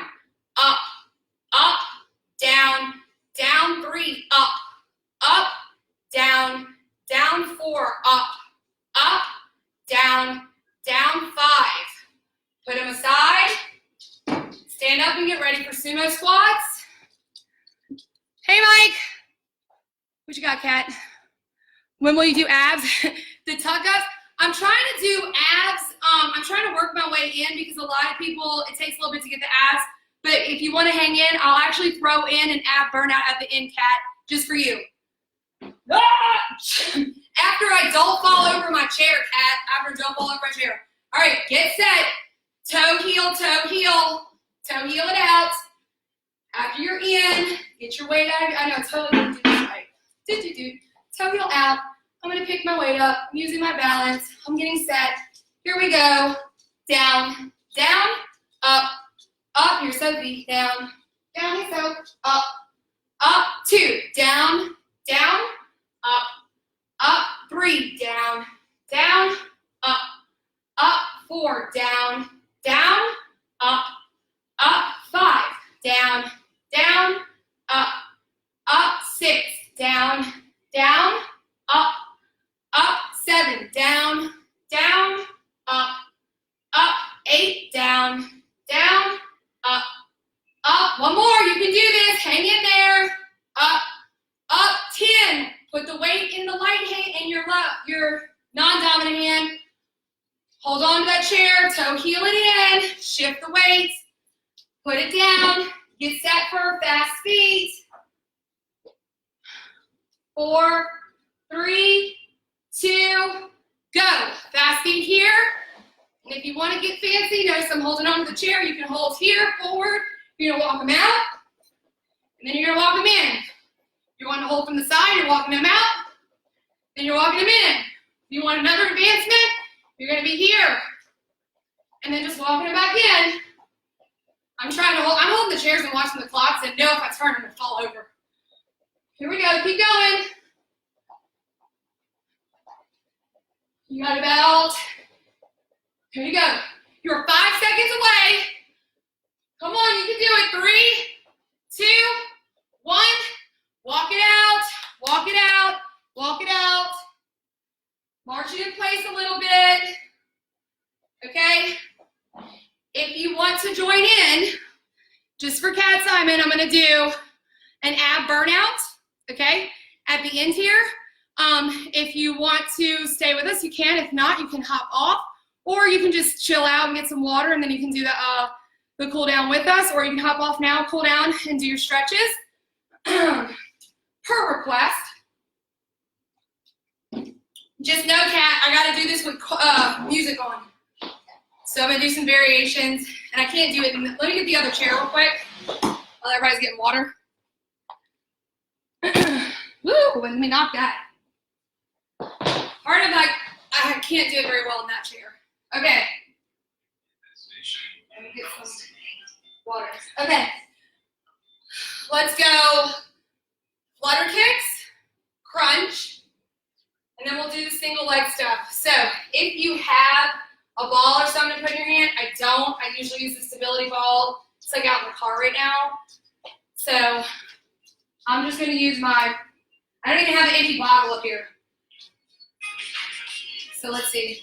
Up, up, down, down 3. Up, up, down, down 4. Up, up, down, down 5. Put them aside. Stand up and get ready for sumo squats. Hey, Mike. What you got, Kat? When will you do abs? The tuck-ups. I'm trying to do abs. I'm trying to work my way in because a lot of people, it takes a little bit to get the abs. But if you want to hang in, I'll actually throw in an ab burnout at the end, Kat, just for you. After I don't fall over my chair, Kat. After I don't fall over my chair. All right, get set. Toe, heel, it out. After you're in, get your weight out. I know, totally didn't do this right. Toe, heel out. I'm going to pick my weight up. I'm using my balance. I'm getting set. Here we go. Down, down, up, up. You're so deep. Down, down, you're so up, up. 2, down, down, up, up. 3, down, down, up, up. 4, down, down, up, up. 5, down, down, up, up. 6, down, down, up, up. 7, down, down, up, up. 8, down, down, up, up. One more, you can do this. Hang in there. Up, up. 10. Put the weight in the light hand and your non-dominant hand. Hold on to that chair, toe heel it in, shift the weight, put it down, get set for fast feet. 4, 3, 2, go. Fast feet here. And if you want to get fancy, notice I'm holding on to the chair. You can hold here, forward. You're going to walk them out, and then you're going to walk them in. You want to hold from the side, you're walking them out, then you're walking them in. If you want another advancement, you're going to be here, and then just walking it back in. I'm holding the chairs and watching the clock, so know if I turn, I'm gonna fall over. Here we go, keep going. You got about, here you go. You're 5 seconds away. Come on, you can do it. 3, 2, 1. Walk it out, walk it out, walk it out. March it in place a little bit. Okay? If you want to join in, just for Cat Simon, I'm gonna do an ab burnout, okay? At the end here. If you want to stay with us, you can. If not, you can hop off, or you can just chill out and get some water, and then you can do the cool down with us, or you can hop off now, cool down, and do your stretches. Per request. Just know, Kat, I gotta do this with music on. So I'm gonna do some variations, and I can't do it. Let me get the other chair real quick while everybody's getting water. Woo, let me knock that. Part of like, I can't do it very well in that chair. Okay. Let me get some water. Okay. Let's go flutter kicks, crunch, and then we'll do the single leg stuff. So if you have a ball or something to put in your hand, I don't. I usually use the stability ball. It's like out in the car right now. So I'm just gonna use I don't even have an empty bottle up here. So let's see.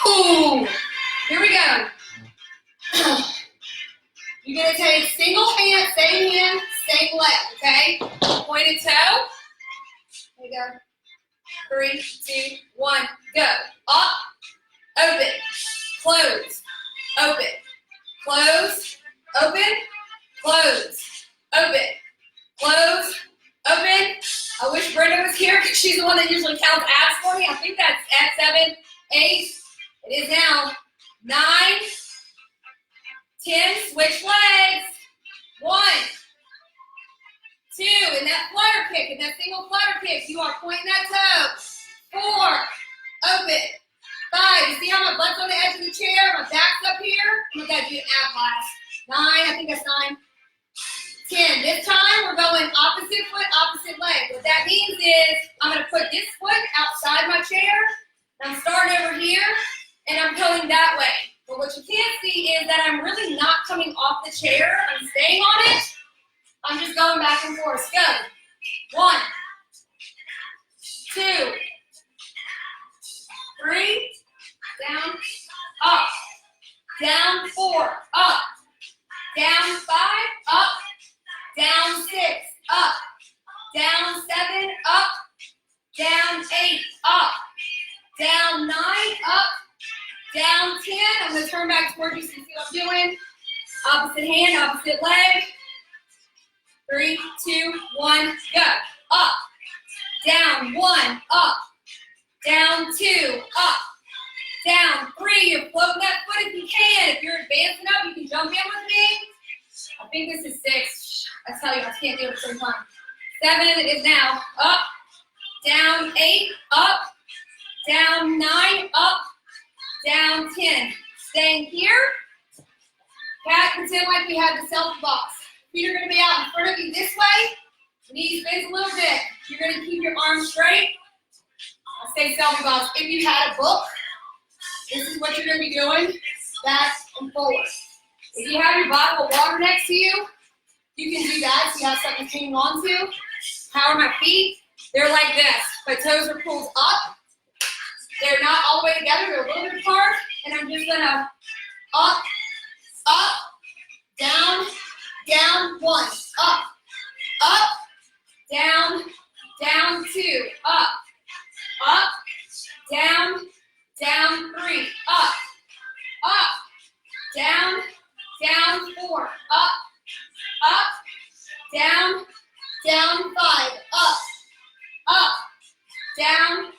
Ooh, here we go. You're gonna take single hand, same leg, okay? Pointed toe. There you go. 3, 2, 1, go. Up, open, close, open, close, open, close, open, close, open. I wish Brenda was here because she's the one that usually counts abs for me. I think that's at 7, 8. It is now 9, 10. Switch legs. 1, 2. In that flutter kick, in that single flutter kick, you are pointing that toe. 4. Open. 5. You see how my butt's on the edge of the chair? My back's up here. I'm going to do an ab class. 9. I think that's 9. 10. This time we're going opposite foot, opposite leg. What that means is I'm going to put this foot outside my chair. And I'm starting over here, and I'm going that way. But what you can't see is that I'm really not coming off the chair. I'm staying on it. I'm just going back and forth. Go. 1, 2, 3. Down, up. Down 4, up. Down 5, up. Down 6, up. Down 7, up. Down 8, up. Down 9, up. Down 10. I'm going to turn back towards you so you see what I'm doing. Opposite hand, opposite leg. 3, 2, 1, go. Up. Down 1, up. Down 2, up. Down 3. You're floating that foot if you can. If you're advancing up, you can jump in with me. I think this is 6. I tell you, I can't do it at the same time. 7 is now. Up. Down 8, up. Down 9, up. Down 10. Staying here. Cat, pretend like we have the selfie box. Feet are going to be out in front of you this way. Knees bend a little bit. You're going to keep your arms straight. I say selfie box. If you had a book, this is what you're going to be doing. Back and forward. If you have your bottle of water next to you, you can do that so you have something to hang on to. How are my feet? They're like this. My toes are pulled up. They're not all the way together. They're a little bit apart. And I'm just going to up, up, down, down, 1, up, up, down, down 2, up, up, down, down 3, up, up, down, down 4, up, up, down, down 5, up, up, down,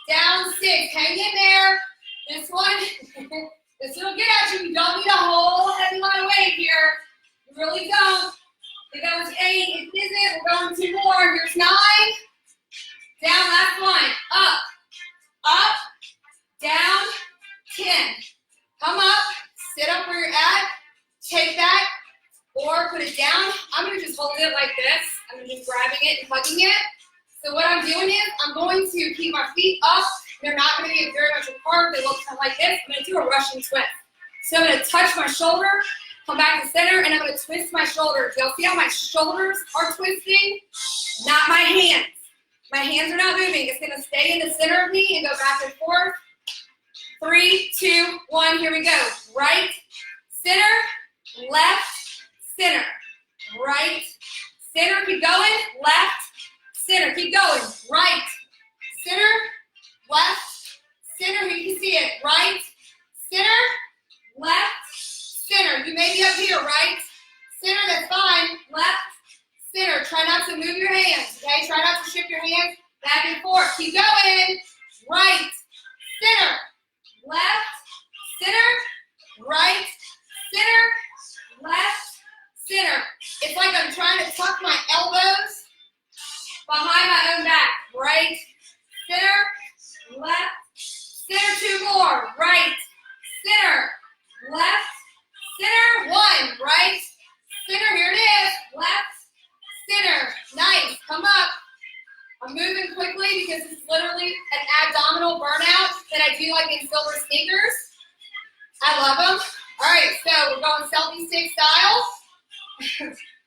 down 6. Hang in there. This one, this will get at you. You don't need a whole heavy line of weight here. You really don't. If that was 8, it isn't. We're going 2 more. Here's 9. Down, last one. Up, up, down, 10. Come up, sit up where you're at, take that, or put it down. I'm gonna just hold it like this. I'm just grabbing it and hugging it. So what I'm doing is I'm going to keep my feet up. They're not gonna get very much apart. They look kind of like this. I'm gonna do a Russian twist. So I'm gonna touch my shoulder, come back to center, and I'm gonna twist my shoulders. Y'all see how my shoulders are twisting? Not my hands. My hands are not moving. It's gonna stay in the center of me and go back and forth. 3, 2, 1, here we go. Right, center, left, center. Right, center, keep going. Left, center, keep going. Right, center, left, center. You can see it. Right, center, left, center. You may be up here. Right, center, that's fine. Left, center. Try not to move your hands, okay? Try not to shift your hands back and forth. Keep going. Right, center, left, center, right, center, left, center. It's like I'm trying to tuck my elbows behind my own back. Right, center, left, center. 2 more. Right, center, left, center. 1. Right, center. Here it is. Left, center. Nice. Come up. I'm moving quickly because this is literally an abdominal burnout that I do like in silver sneakers. I love them. All right, so we're going selfie stick style.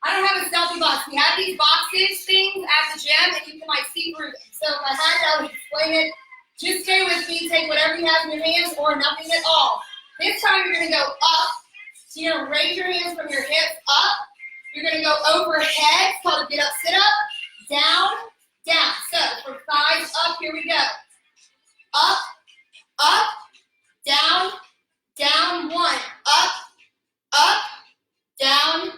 I don't have a selfie box. We have these boxes things at the gym that you can like see through them. So if I had to, I would explain it. Just stay with me. Take whatever you have in your hands or nothing at all. This time you're going to go up. So you're going to raise your hands from your hips up. You're going to go overhead. It's called a get up, sit up. Down, down. So from thighs up, here we go. Up, up, down, down. 1. Up, up, down,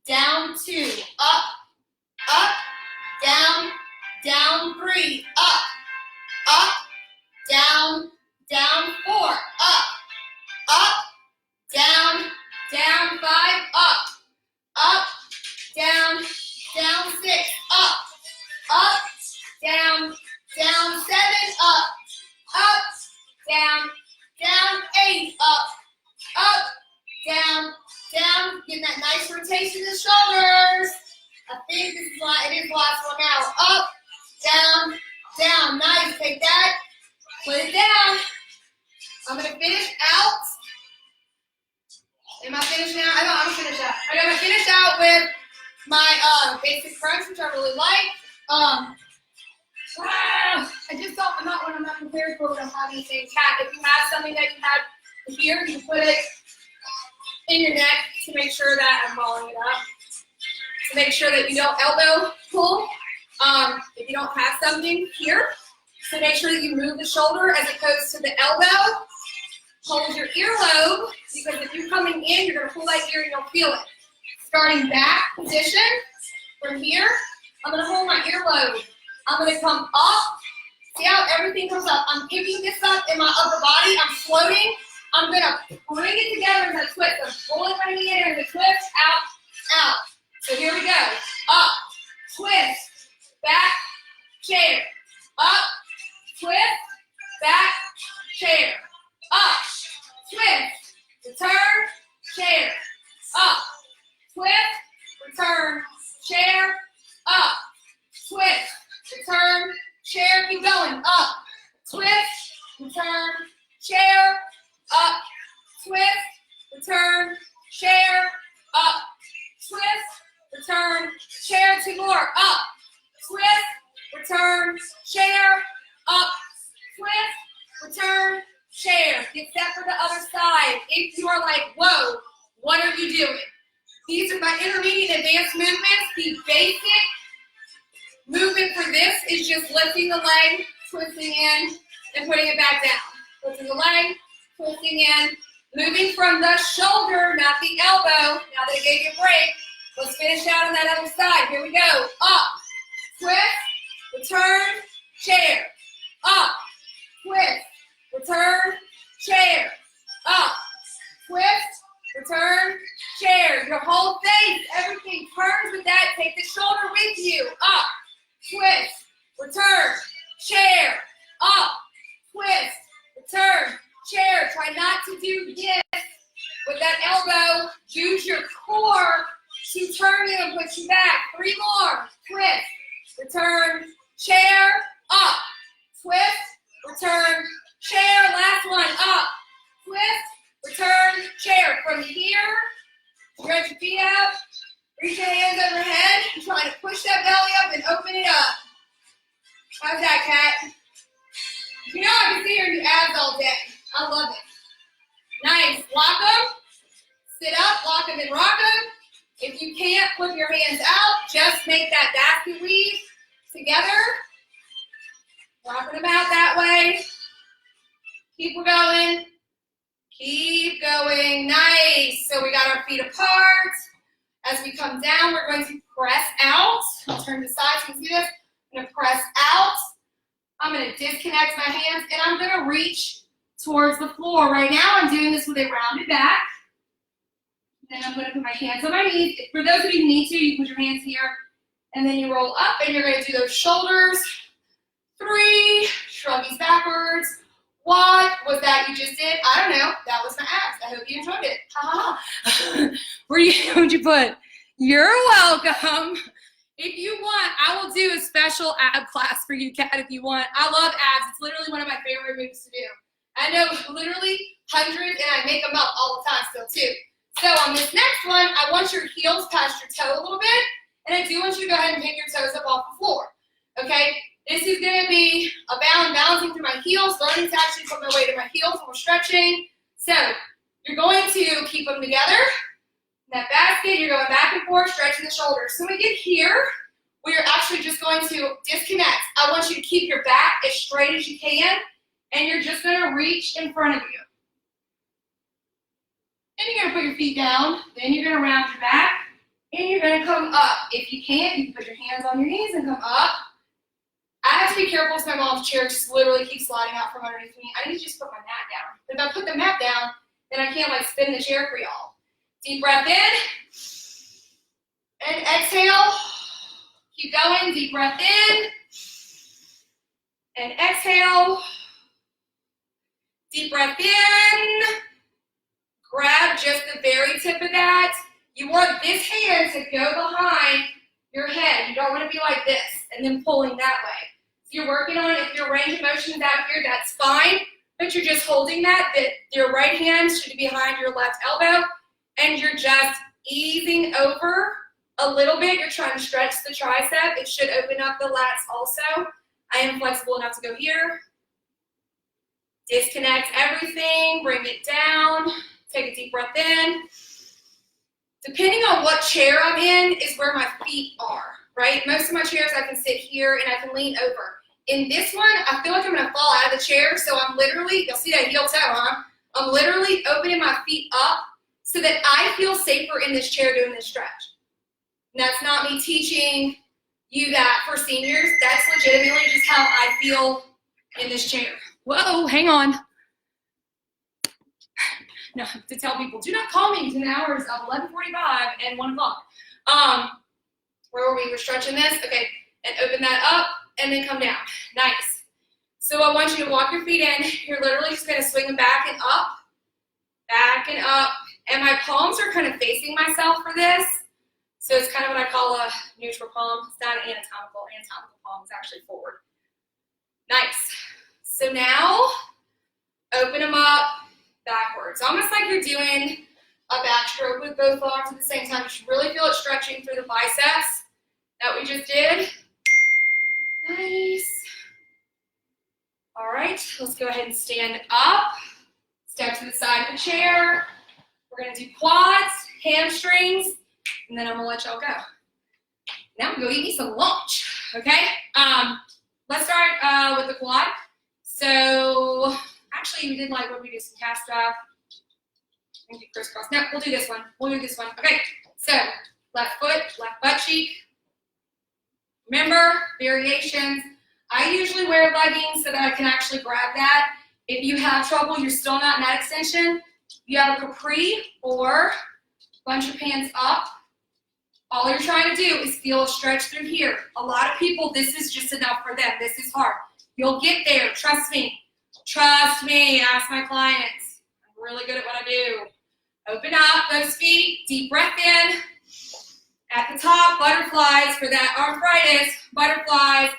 down. 2. Up, up, down, down. 3. Up, up, down, down. 4. Up, up, down, down. 5. Up, up, down, down. 6. Up, up, down, down. 7. Up, up, down, down. 8. Up, down, down. Getting that nice rotation in the shoulders. I think this is why it is the last one now. Up, down, down. Nice. Take that. Put it down. I'm gonna finish out. Am I finished now? I know I'm finished out. I'm gonna finish out with my basic crunch, which I really like. I just don't. I'm not prepared for what I'm having the same cat. If you have something that you have here, you put it in your neck to make sure that I'm balling it up. To make sure that you don't elbow pull. If you don't have something here, so make sure that you move the shoulder as opposed to the elbow. Hold your earlobe, because if you're coming in, you're going to pull that ear and you'll feel it. Starting back position, from here, I'm going to hold my earlobe. I'm going to come up. See how everything comes up? I'm picking this up in my upper body. I'm floating. I'm going to bring it together as a twist. I'm pulling my knee in as a twist, out, out. So here we go. Up, twist, back, chair. Up, twist, back, chair. Up, twist, return, chair. Up, twist, return, chair. Up, twist, return, chair. Keep going. Up, twist, return, chair. Up, twist, return, chair. Up, twist, return, chair. 2 more. Up, twist, return, chair. Up, twist, return, chair. Get set for the other side. If you are like, whoa, what are you doing? These are my intermediate advanced movements. The basic movement for this is just lifting the leg, twisting in, and putting it back down. Lifting the leg, twisting in, moving from the shoulder, not the elbow. Now that I gave you a break, let's finish out on that other side. Here we go. Up, twist, return, chair. Up, twist, return, chair. Up, twist, return, chair. Your whole face, everything turns with that. Take the shoulder with you. Up, twist, return, chair. Up, twist, return, chair. Try not to do this with that just make that basket weave together. Wrapping them out that way. Keep going. Keep going. Nice. So we got our feet apart. As we come down, we're going to press out. I'll turn to the side so you can see this. I'm going to press out. I'm going to disconnect my hands, and I'm going to reach towards the floor. Right now, I'm doing this with a rounded back. Then I'm going to put my hands on my knees. For those of you who need to, you put your hands here, and then you roll up, and you're going to do those shoulders. 3, shruggies backwards. What was that you just did? I don't know. That was my abs. I hope you enjoyed it. Ha ha. Where'd you put? You're welcome. If you want, I will do a special ab class for you, Kat, if you want. I love abs. It's literally one of my favorite moves to do. I know literally hundreds, and I make them up all the time still too. So on this next one, I want your heels past your toe a little bit, and I do want you to go ahead and pick your toes up off the floor. Okay? This is going to be a balancing through my heels, learning to actually put my weight in my heels when we're stretching. So you're going to keep them together. That basket, you're going back and forth, stretching the shoulders. So when we get here, we are actually just going to disconnect. I want you to keep your back as straight as you can, and you're just going to reach in front of you. And you're going to put your feet down, then you're going to round your back, and you're going to come up. If you can't, you can put your hands on your knees and come up. I have to be careful because my mom's chair just literally keeps sliding out from underneath me. I need to just put my mat down. But if I put the mat down, then I can't like spin the chair for y'all. Deep breath in. And exhale. Keep going. Deep breath in. And exhale. Deep breath in. Grab just the very tip of that. You want this hand to go behind your head. You don't want to be like this and then pulling that way. So you're working on, if your range of motion is out here, that's fine, but you're just holding that your right hand should be behind your left elbow, and you're just easing over a little bit. You're trying to stretch the tricep. It should open up the lats also. I am flexible enough to go here. Disconnect everything, bring it down, take a deep breath in. Depending on what chair I'm in is where my feet are, right? Most of my chairs I can sit here and I can lean over. In this one, I feel like I'm gonna fall out of the chair, so I'm literally, you'll see that heel toe, huh? I'm literally opening my feet up so that I feel safer in this chair doing this stretch. And that's not me teaching you that for seniors. That's legitimately just how I feel in this chair. Whoa, hang on. No, to tell people, do not call me between the hours of 11:45 and 1 o'clock. Where were we? We're stretching this. Okay, and open that up and then come down. Nice. So I want you to walk your feet in. You're literally just going to swing them back and up, and my palms are kind of facing myself for this. So it's kind of what I call a neutral palm. It's not an anatomical palm. It's actually forward. Nice. So now open them up backwards. Almost like you're doing a backstroke with both arms at the same time. You should really feel it stretching through the biceps that we just did. Nice. All right, let's go ahead and stand up. Step to the side of the chair. We're going to do quads, hamstrings, and then I'm going to let y'all go. Now I'm going to go eat me some lunch, okay? Let's start with the quad. So actually, we did like when we do some calf stuff. We can do crisscross. No, we'll do this one. Okay, so left foot, left butt cheek. Remember, variations. I usually wear leggings so that I can actually grab that. If you have trouble, you're still not in that extension, you have a capri or bunch of pants up. All you're trying to do is feel a stretch through here. A lot of people, this is just enough for them. This is hard. You'll get there. Trust me. Trust me. Ask my clients. I'm really good at what I do. Open up those feet. Deep breath in. At the top, butterflies for that arthritis. Butterflies.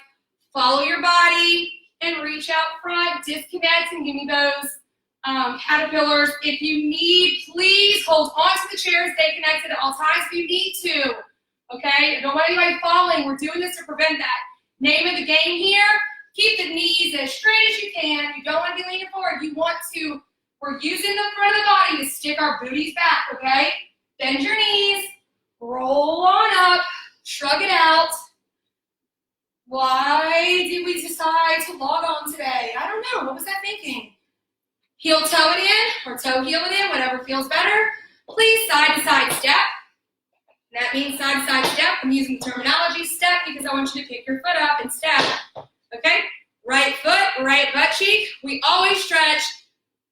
Follow your body and reach out front. Disconnect and give me those caterpillars. If you need, please hold on to the chair. Stay connected at all times if you need to. Okay? Don't want anybody falling. We're doing this to prevent that. Name of the game here. Keep the knees as straight as you can. You don't want to be leaning forward. You want to, we're using the front of the body to stick our booties back, okay? Bend your knees. Roll on up. Shrug it out. Why did we decide to log on today? I don't know. What was that thinking? Heel toe it in or toe heel it in, whatever feels better. Please side to side step. That means side to side step. I'm using the terminology step because I want you to pick your foot up and step. Okay? Right foot, right butt cheek. We always stretch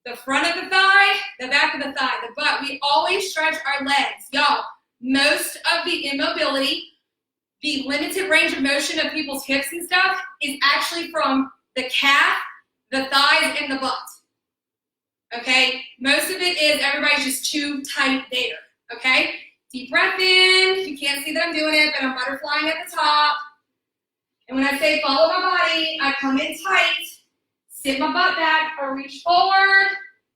the front of the thigh, the back of the thigh, the butt. We always stretch our legs. Y'all, most of the immobility, the limited range of motion of people's hips and stuff is actually from the calf, the thighs, and the butt. Okay? Most of it is everybody's just too tight there. Okay? Deep breath in. You can't see that I'm doing it, but I'm butterflying at the top. And when I say follow my body, I come in tight, sit my butt back, or reach forward,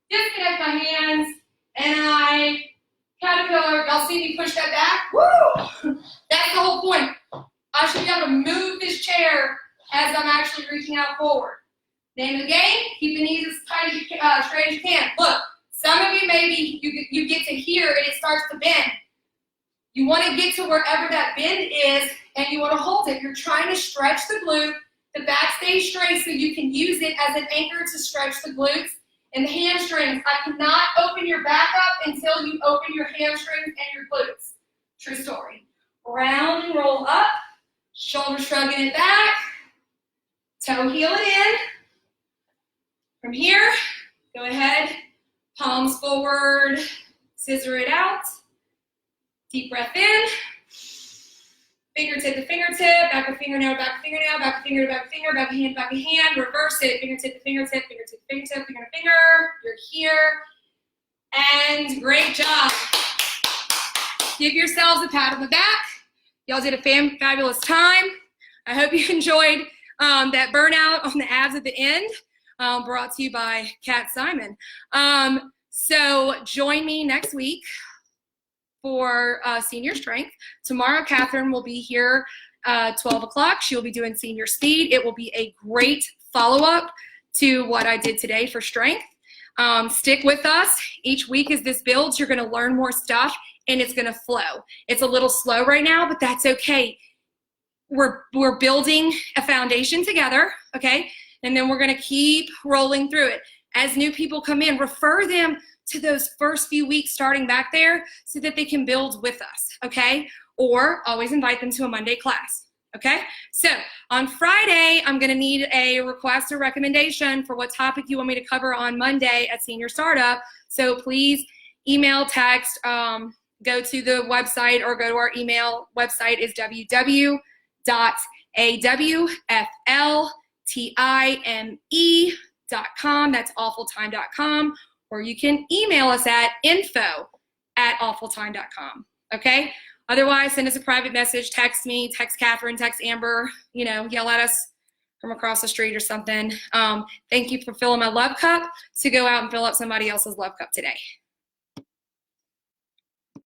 disconnect my hands, and I caterpillar. Y'all see me push that back? Woo! That's the whole point. I should be able to move this chair as I'm actually reaching out forward. Name of the game, keep the knees as tight as straight as you can. Look, some of you maybe you get to here and it starts to bend. You want to get to wherever that bend is and you want to hold it. You're trying to stretch the glute. The back stays straight so you can use it as an anchor to stretch the glutes and the hamstrings. I cannot open your back up until you open your hamstrings and your glutes. True story. Round and roll up. Shoulder shrugging it back. Toe heel it in. From here, go ahead. Palms forward. Scissor it out. Deep breath in. Fingertip to fingertip, back of fingernail, back of fingernail, back of finger to back of finger, back of hand, reverse it, fingertip to fingertip, fingertip to fingertip, finger to finger, you're here, and great job. Give yourselves a pat on the back. Y'all did a fabulous time. I hope you enjoyed that burnout on the abs at the end, brought to you by Kat Simon. So join me next week for senior strength. Tomorrow, Catherine will be here 12 o'clock. She'll be doing senior speed. It will be a great follow-up to what I did today for strength. Stick with us. Each week as this builds, you're going to learn more stuff, and it's going to flow. It's a little slow right now, but that's okay. We're building a foundation together, okay? And then we're going to keep rolling through it. As new people come in, refer them to those first few weeks starting back there so that they can build with us, okay? Or always invite them to a Monday class, okay? So on Friday, I'm gonna need a request or recommendation for what topic you want me to cover on Monday at Senior Startup. So please email, text, go to the website or go to our email. Website is www.awfltime.com. That's awfultime.com. Or you can email us at info@awfultime.com, okay? Otherwise, send us a private message, text me, text Catherine, text Amber, yell at us from across the street or something. Thank you for filling my love cup to go out and fill up somebody else's love cup today.